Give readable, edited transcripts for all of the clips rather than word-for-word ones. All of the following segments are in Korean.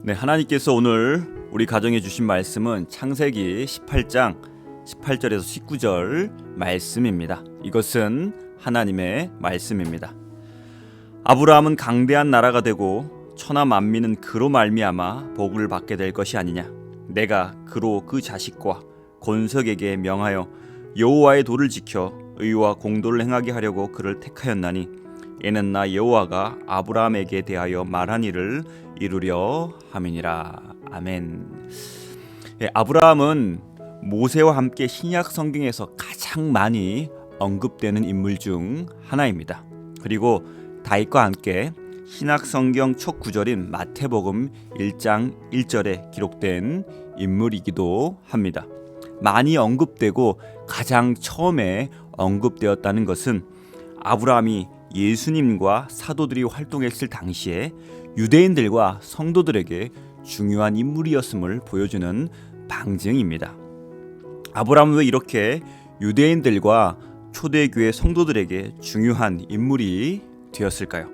네, 하나님께서 오늘 우리 가정에 주신 말씀은 창세기 18장 18절에서 19절 말씀입니다. 이것은 하나님의 말씀입니다. 아브라함은 강대한 나라가 되고 천하 만민은 그로 말미암아 복을 받게 될 것이 아니냐. 내가 그로 그 자식과 권석에게 명하여 여호와의 도를 지켜 의와 공도를 행하게 하려고 그를 택하였나니 이는 나 여호와가 아브라함에게 대하여 말한 일을 이루려 함이니라. 아멘. 아브라함은 모세와 함께 신약 성경에서 가장 많이 언급되는 인물 중 하나입니다. 그리고 다윗과 함께 신약 성경 첫 구절인 마태복음 1장 1절에 기록된 인물이기도 합니다. 많이 언급되고 가장 처음에 언급되었다는 것은 아브라함이 예수님과 사도들이 활동했을 당시에 유대인들과 성도들에게 중요한 인물이었음을 보여주는 방증입니다. 아브라함은 왜 이렇게 유대인들과 초대교회 성도들에게 중요한 인물이 되었을까요?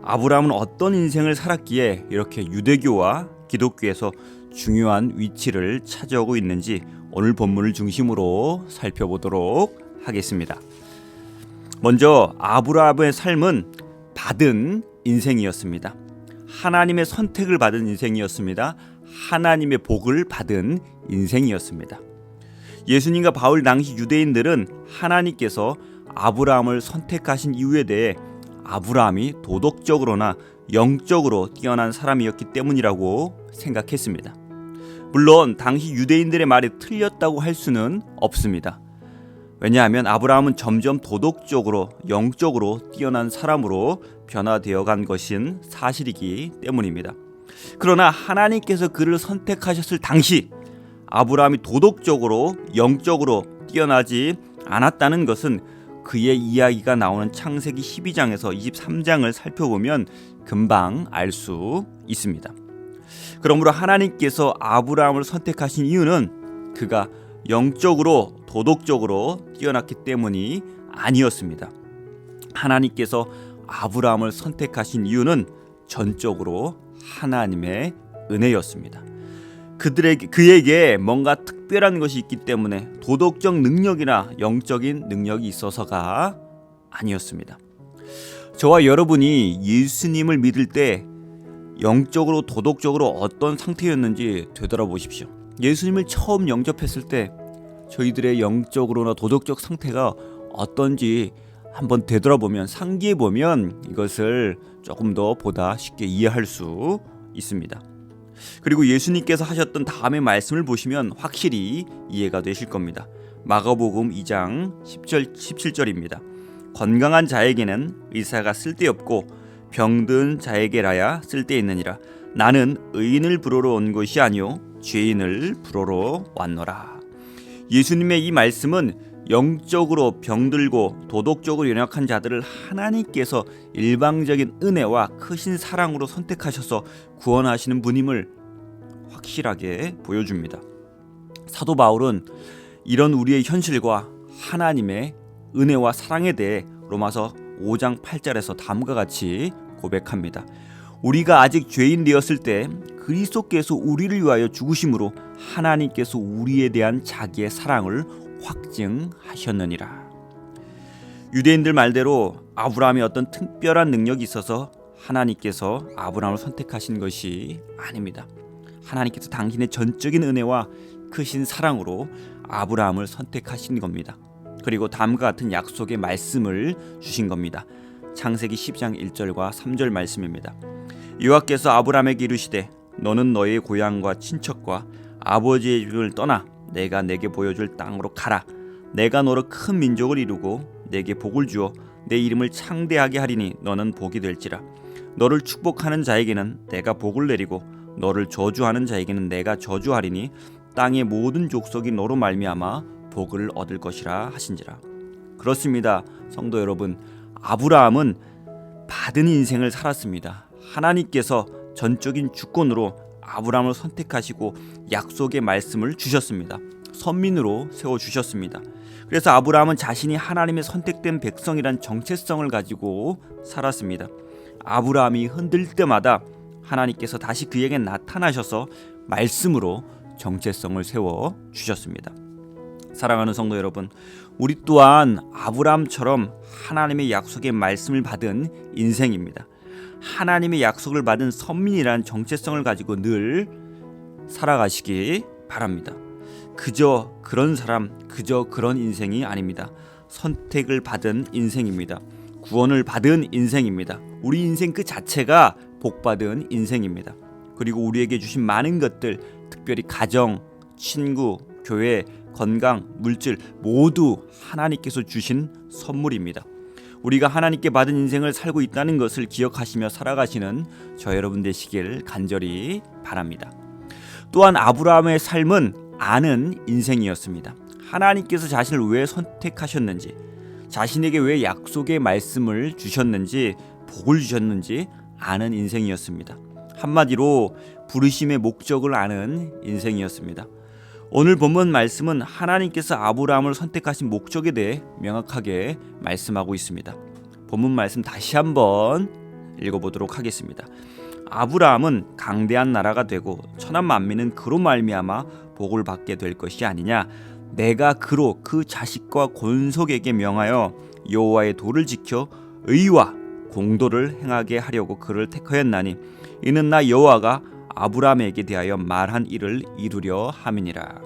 아브라함은 어떤 인생을 살았기에 이렇게 유대교와 기독교에서 중요한 위치를 차지하고 있는지 오늘 본문을 중심으로 살펴보도록 하겠습니다. 먼저 아브라함의 삶은 받은 인생이었습니다. 하나님의 선택을 받은 인생이었습니다. 하나님의 복을 받은 인생이었습니다. 예수님과 바울 당시 유대인들은 하나님께서 아브라함을 선택하신 이유에 대해 아브라함이 도덕적으로나 영적으로 뛰어난 사람이었기 때문이라고 생각했습니다. 물론 당시 유대인들의 말이 틀렸다고 할 수는 없습니다. 왜냐하면 아브라함은 점점 도덕적으로 영적으로 뛰어난 사람으로 변화되어 간 것인 사실이기 때문입니다. 그러나 하나님께서 그를 선택하셨을 당시 아브라함이 도덕적으로 영적으로 뛰어나지 않았다는 것은 그의 이야기가 나오는 창세기 12장에서 23장을 살펴보면 금방 알 수 있습니다. 그러므로 하나님께서 아브라함을 선택하신 이유는 그가 영적으로 도덕적으로 뛰어났기 때문이 아니었습니다. 하나님께서 아브라함을 선택하신 이유는 전적으로 하나님의 은혜였습니다. 그에게 뭔가 특별한 것이 있기 때문에 도덕적 능력이나 영적인 능력이 있어서가 아니었습니다. 저와 여러분이 예수님을 믿을 때 영적으로 도덕적으로 어떤 상태였는지 되돌아보십시오. 예수님을 처음 영접했을 때 저희들의 영적으로나 도덕적 상태가 어떤지 한번 되돌아보면 상기해보면 이것을 조금 더 보다 쉽게 이해할 수 있습니다. 그리고 예수님께서 하셨던 다음의 말씀을 보시면 확실히 이해가 되실 겁니다. 마가복음 2장 17절입니다. 건강한 자에게는 의사가 쓸데없고 병든 자에게라야 쓸데있느니라. 나는 의인을 부르러 온 것이 아니요 죄인을 부르러 왔노라. 예수님의 이 말씀은 영적으로 병들고 도덕적으로 연약한 자들을 하나님께서 일방적인 은혜와 크신 사랑으로 선택하셔서 구원하시는 분임을 확실하게 보여줍니다. 사도 바울은 이런 우리의 현실과 하나님의 은혜와 사랑에 대해 로마서 5장 8절에서 다음과 같이 고백합니다. 우리가 아직 죄인 되었을 때 그리스도께서 우리를 위하여 죽으심으로 하나님께서 우리에 대한 자기의 사랑을 확증하셨느니라. 유대인들 말대로 아브라함이 어떤 특별한 능력이 있어서 하나님께서 아브라함을 선택하신 것이 아닙니다. 하나님께서 당신의 전적인 은혜와 크신 사랑으로 아브라함을 선택하신 겁니다. 그리고 다음과 같은 약속의 말씀을 주신 겁니다. 창세기 10장 1절과 3절 말씀입니다. 여호와께서 아브라함에게 이르시되 너는 너의 고향과 친척과 아버지의 집을 떠나 내가 내게 보여줄 땅으로 가라. 내가 너로 큰 민족을 이루고 내게 복을 주어 내 이름을 창대하게 하리니 너는 복이 될지라. 너를 축복하는 자에게는 내가 복을 내리고 너를 저주하는 자에게는 내가 저주하리니 땅의 모든 족속이 너로 말미암아 복을 얻을 것이라 하신지라. 그렇습니다. 성도 여러분, 아브라함은 받은 인생을 살았습니다. 하나님께서 전적인 주권으로 아브라함을 선택하시고 약속의 말씀을 주셨습니다. 선민으로 세워주셨습니다. 그래서 아브라함은 자신이 하나님의 선택된 백성이란 정체성을 가지고 살았습니다. 아브라함이 흔들릴 때마다 하나님께서 다시 그에게 나타나셔서 말씀으로 정체성을 세워 주셨습니다. 사랑하는 성도 여러분, 우리 또한 아브라함처럼 하나님의 약속의 말씀을 받은 인생입니다. 하나님의 약속을 받은 선민이란 정체성을 가지고 늘 살아가시기 바랍니다. 그저 그런 사람, 그저 그런 인생이 아닙니다. 선택을 받은 인생입니다. 구원을 받은 인생입니다. 우리 인생 그 자체가 복받은 인생입니다. 그리고 우리에게 주신 많은 것들, 특별히 가정, 친구, 교회, 건강, 물질 모두 하나님께서 주신 선물입니다. 우리가 하나님께 받은 인생을 살고 있다는 것을 기억하시며 살아가시는 저 여러분 되시길 간절히 바랍니다. 또한 아브라함의 삶은 아는 인생이었습니다. 하나님께서 자신을 왜 선택하셨는지, 자신에게 왜 약속의 말씀을 주셨는지, 복을 주셨는지 아는 인생이었습니다. 한마디로 부르심의 목적을 아는 인생이었습니다. 오늘 본문 말씀은 하나님께서 아브라함을 선택하신 목적에 대해 명확하게 말씀하고 있습니다. 본문 말씀 다시 한번 읽어보도록 하겠습니다. 아브라함은 강대한 나라가 되고 천한 만민은 그로 말미암아 복을 받게 될 것이 아니냐. 내가 그로 그 자식과 권속에게 명하여 여호와의 도를 지켜 의와 공도를 행하게 하려고 그를 택하였나니 이는 나 여호와가 아브라함에게 대하여 말한 일을 이루려 함이니라.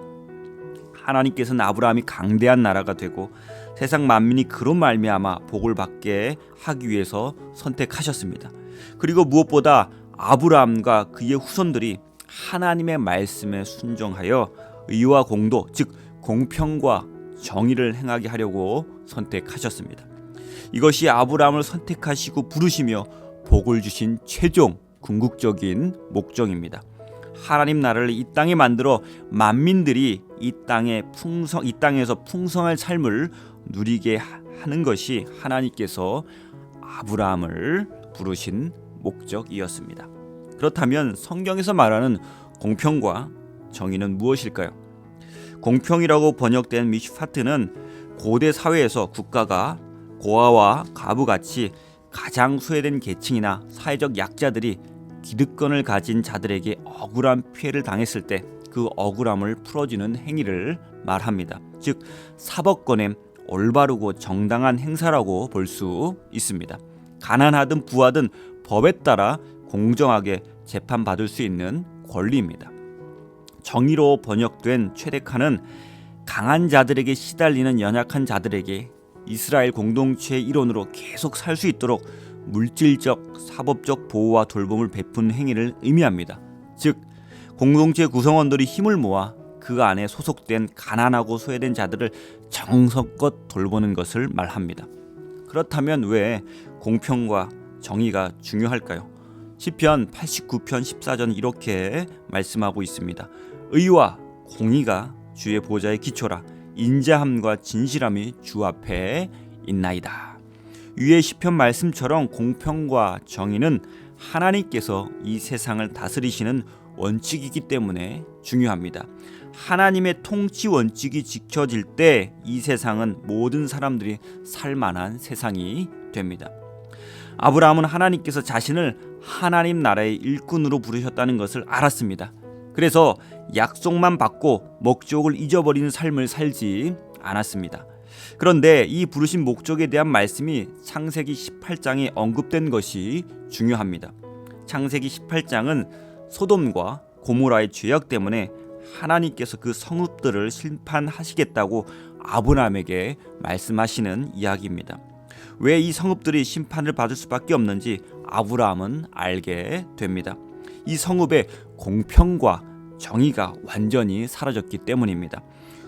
하나님께서는 아브라함이 강대한 나라가 되고 세상 만민이 그로 말미암아 복을 받게 하기 위해서 선택하셨습니다. 그리고 무엇보다 아브라함과 그의 후손들이 하나님의 말씀에 순종하여 의와 공도, 즉 공평과 정의를 행하게 하려고 선택하셨습니다. 이것이 아브라함을 선택하시고 부르시며 복을 주신 최종 궁극적인 목적입니다. 하나님 나라를 이 땅에 만들어 만민들이 이 땅에서 풍성한 삶을 누리게 하는 것이 하나님께서 아브라함을 부르신 목적이었습니다. 그렇다면 성경에서 말하는 공평과 정의는 무엇일까요? 공평이라고 번역된 미슈파트는 고대 사회에서 국가가 고아와 과부같이 가장 소외된 계층이나 사회적 약자들이 기득권을 가진 자들에게 억울한 피해를 당했을 때 그 억울함을 풀어주는 행위를 말합니다. 즉 사법권의 올바르고 정당한 행사라고 볼 수 있습니다. 가난하든 부하든 법에 따라 공정하게 재판받을 수 있는 권리입니다. 정의로 번역된 최데카는 강한 자들에게 시달리는 연약한 자들에게 이스라엘 공동체의 일원으로 계속 살 수 있도록 물질적, 사법적 보호와 돌봄을 베푸는 행위를 의미합니다. 즉 공동체 구성원들이 힘을 모아 그 안에 소속된 가난하고 소외된 자들을 정성껏 돌보는 것을 말합니다. 그렇다면 왜 공평과 정의가 중요할까요? 시편 89편 14절 이렇게 말씀하고 있습니다. 의와 공의가 주의 보좌의 기초라. 인자함과 진실함이 주 앞에 있나이다. 위의 시편 말씀처럼 공평과 정의는 하나님께서 이 세상을 다스리시는 원칙이기 때문에 중요합니다. 하나님의 통치 원칙이 지켜질 때 이 세상은 모든 사람들이 살만한 세상이 됩니다. 아브라함은 하나님께서 자신을 하나님 나라의 일꾼으로 부르셨다는 것을 알았습니다. 그래서 약속만 받고 목적을 잊어버리는 삶을 살지 않았습니다. 그런데 이 부르신 목적에 대한 말씀이 창세기 18장에 언급된 것이 중요합니다. 창세기 18장은 소돔과 고모라의 죄악 때문에 하나님께서 그 성읍들을 심판하시겠다고 아브라함에게 말씀하시는 이야기입니다. 왜 이 성읍들이 심판을 받을 수밖에 없는지 아브라함은 알게 됩니다. 이 성읍의 공평과 정의가 완전히 사라졌기 때문입니다.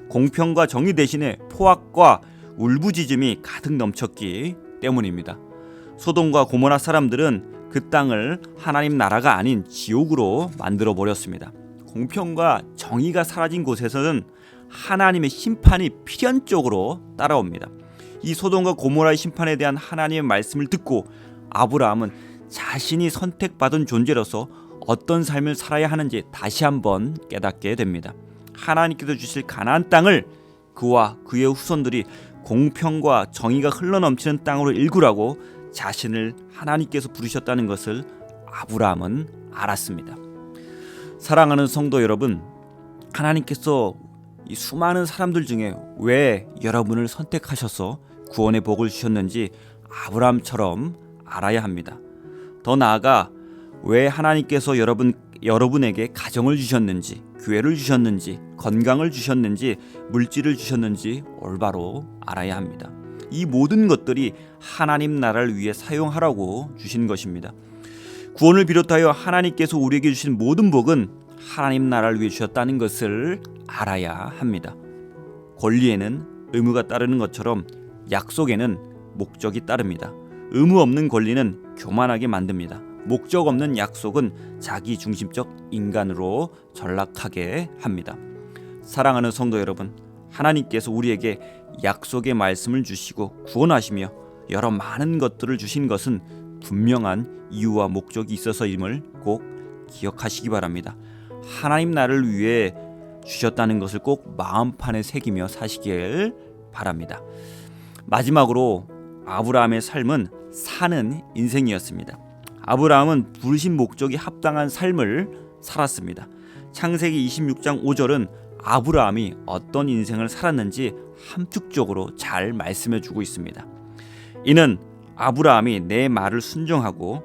공평과 정의 대신에 포악과 울부짖음이 가득 넘쳤기 때문입니다. 소돔과 고모라 사람들은 그 땅을 하나님 나라가 아닌 지옥으로 만들어 버렸습니다. 공평과 정의가 사라진 곳에서는 하나님의 심판이 필연적으로 따라옵니다. 이 소돔과 고모라의 심판에 대한 하나님의 말씀을 듣고 아브라함은 자신이 선택받은 존재로서 어떤 삶을 살아야 하는지 다시 한번 깨닫게 됩니다. 하나님께서 주실 가나안 땅을 그와 그의 후손들이 공평과 정의가 흘러넘치는 땅으로 일구라고 자신을 하나님께서 부르셨다는 것을 아브라함은 알았습니다. 사랑하는 성도 여러분, 하나님께서 이 수많은 사람들 중에 왜 여러분을 선택하셔서 구원의 복을 주셨는지 아브라함처럼 알아야 합니다. 더 나아가 왜 하나님께서 여러분에게 가정을 주셨는지, 교회를 주셨는지, 건강을 주셨는지, 물질을 주셨는지 올바로 알아야 합니다. 이 모든 것들이 하나님 나라를 위해 사용하라고 주신 것입니다. 구원을 비롯하여 하나님께서 우리에게 주신 모든 복은 하나님 나라를 위해 주셨다는 것을 알아야 합니다. 권리에는 의무가 따르는 것처럼 약속에는 목적이 따릅니다. 의무 없는 권리는 교만하게 만듭니다. 목적 없는 약속은 자기 중심적 인간으로 전락하게 합니다. 사랑하는 성도 여러분, 하나님께서 우리에게 약속의 말씀을 주시고 구원하시며 여러 많은 것들을 주신 것은 분명한 이유와 목적이 있어서임을 꼭 기억하시기 바랍니다. 하나님 나라를 위해 주셨다는 것을 꼭 마음판에 새기며 사시길 바랍니다. 마지막으로 아브라함의 삶은 사는 인생이었습니다. 아브라함은 부르신 목적이 합당한 삶을 살았습니다. 창세기 26장 5절은 아브라함이 어떤 인생을 살았는지 함축적으로 잘 말씀해 주고 있습니다. 이는 아브라함이 내 말을 순종하고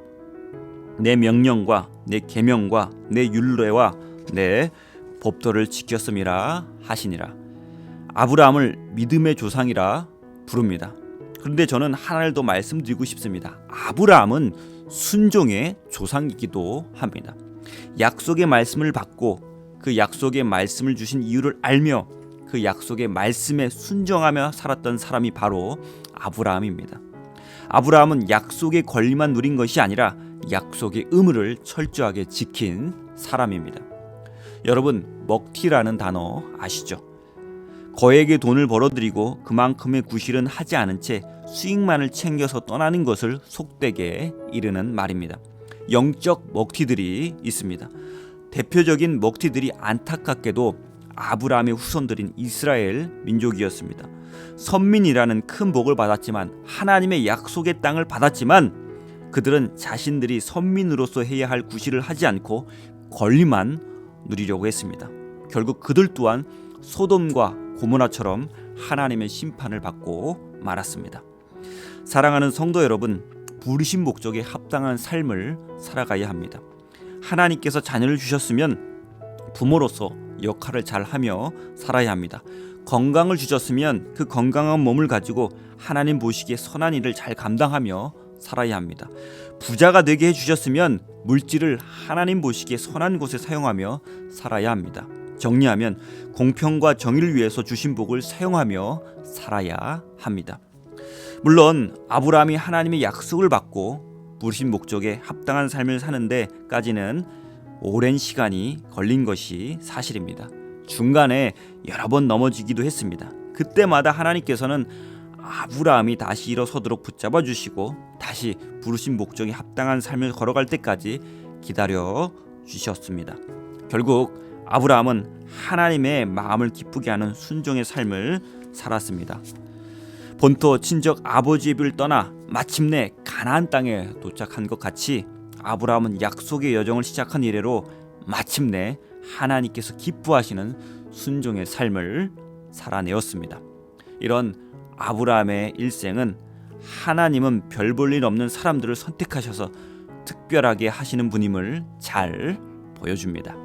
내 명령과 내 계명과 내 율례와 내 법도를 지켰음이라 하시니라. 아브라함을 믿음의 조상이라 부릅니다. 그런데 저는 하나를 더 말씀드리고 싶습니다. 아브라함은 순종의 조상이기도 합니다. 약속의 말씀을 받고 그 약속의 말씀을 주신 이유를 알며 그 약속의 말씀에 순종하며 살았던 사람이 바로 아브라함입니다. 아브라함은 약속의 권리만 누린 것이 아니라 약속의 의무를 철저하게 지킨 사람입니다. 여러분, 먹튀라는 단어 아시죠? 거액의 돈을 벌어들이고 그만큼의 구실은 하지 않은 채 수익만을 챙겨서 떠나는 것을 속되게 이르는 말입니다. 영적 먹튀들이 있습니다. 대표적인 먹튀들이 안타깝게도 아브라함의 후손들인 이스라엘 민족이었습니다. 선민이라는 큰 복을 받았지만, 하나님의 약속의 땅을 받았지만 그들은 자신들이 선민으로서 해야 할 구실을 하지 않고 권리만 누리려고 했습니다. 결국 그들 또한 소돔과 고모라처럼 하나님의 심판을 받고 말았습니다. 사랑하는 성도 여러분, 부르신 목적에 합당한 삶을 살아가야 합니다. 하나님께서 자녀를 주셨으면 부모로서 역할을 잘하며 살아야 합니다. 건강을 주셨으면 그 건강한 몸을 가지고 하나님 보시기에 선한 일을 잘 감당하며 살아야 합니다. 부자가 되게 해주셨으면 물질을 하나님 보시기에 선한 곳에 사용하며 살아야 합니다. 정리하면 공평과 정의를 위해서 주신 복을 사용하며 살아야 합니다. 물론 아브라함이 하나님의 약속을 받고 부르신 목적에 합당한 삶을 사는 데까지는 오랜 시간이 걸린 것이 사실입니다. 중간에 여러 번 넘어지기도 했습니다. 그때마다 하나님께서는 아브라함이 다시 일어서도록 붙잡아 주시고 다시 부르신 목적에 합당한 삶을 걸어갈 때까지 기다려 주셨습니다. 결국 아브라함은 하나님의 마음을 기쁘게 하는 순종의 삶을 살았습니다. 본토 친정 아버지의 집을 떠나 마침내 가나안 땅에 도착한 것 같이 아브라함은 약속의 여정을 시작한 이래로 마침내 하나님께서 기뻐하시는 순종의 삶을 살아내었습니다. 이런 아브라함의 일생은 하나님은 별 볼 일 없는 사람들을 선택하셔서 특별하게 하시는 분임을 잘 보여줍니다.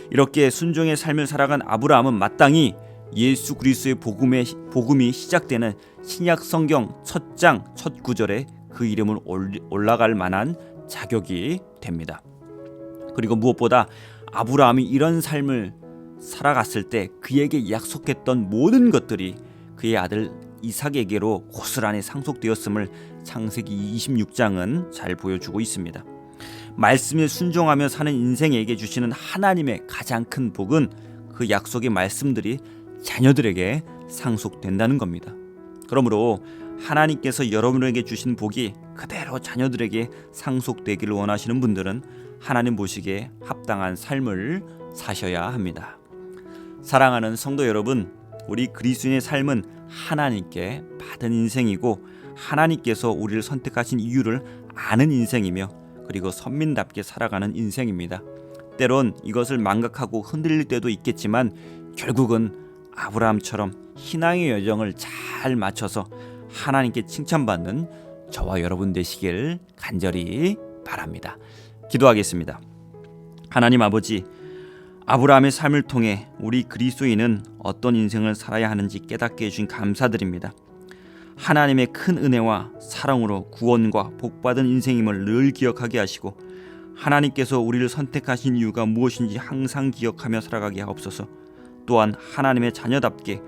이렇게 순종의 삶을 살아간 아브라함은 마땅히 예수 그리스도의 복음이 시작되는 신약 성경 첫 장 첫 구절에 그 이름을 올라갈 만한 자격이 됩니다. 그리고 무엇보다 아브라함이 이런 삶을 살아갔을 때 그에게 약속했던 모든 것들이 그의 아들 이삭에게로 고스란히 상속되었음을 창세기 26장은 잘 보여주고 있습니다. 말씀에 순종하며 사는 인생에게 주시는 하나님의 가장 큰 복은 그 약속의 말씀들이 자녀들에게 상속된다는 겁니다. 그러므로 하나님께서 여러분에게 주신 복이 그대로 자녀들에게 상속되기를 원하시는 분들은 하나님 보시기에 합당한 삶을 사셔야 합니다. 사랑하는 성도 여러분, 우리 그리스도인의 삶은 하나님께 받은 인생이고 하나님께서 우리를 선택하신 이유를 아는 인생이며, 그리고 선민답게 살아가는 인생입니다. 때론 이것을 망각하고 흔들릴 때도 있겠지만 결국은 아브라함처럼 신앙의 여정을 잘 맞춰서 하나님께 칭찬받는 저와 여러분 되시길 간절히 바랍니다. 기도하겠습니다. 하나님 아버지, 아브라함의 삶을 통해 우리 그리스도인은 어떤 인생을 살아야 하는지 깨닫게 해주신 감사드립니다. 하나님의 큰 은혜와 사랑으로 구원과 복받은 인생임을 늘 기억하게 하시고 하나님께서 우리를 선택하신 이유가 무엇인지 항상 기억하며 살아가게 하옵소서. 또한 하나님의 자녀답게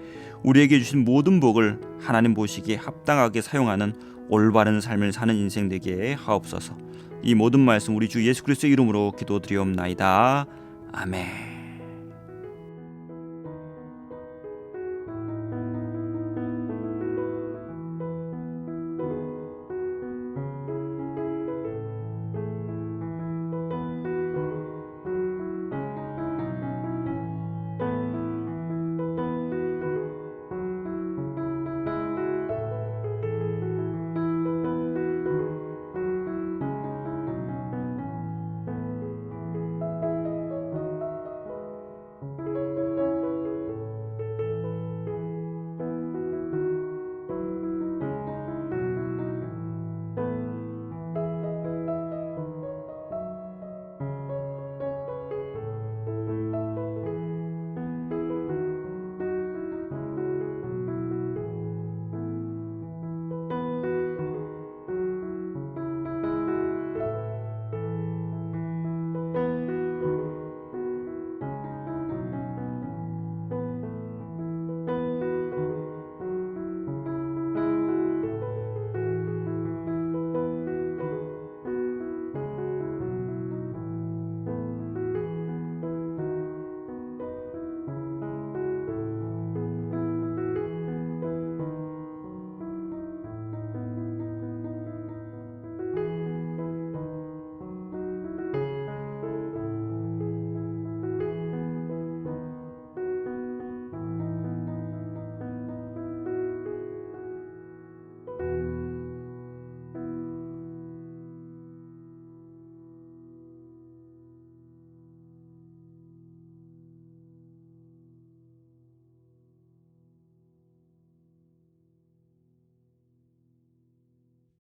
우리에게 주신 모든 복을 하나님 보시기에 합당하게 사용하는 올바른 삶을 사는 인생 되게 하옵소서. 이 모든 말씀 우리 주 예수 그리스도의 이름으로 기도드리옵나이다. 아멘.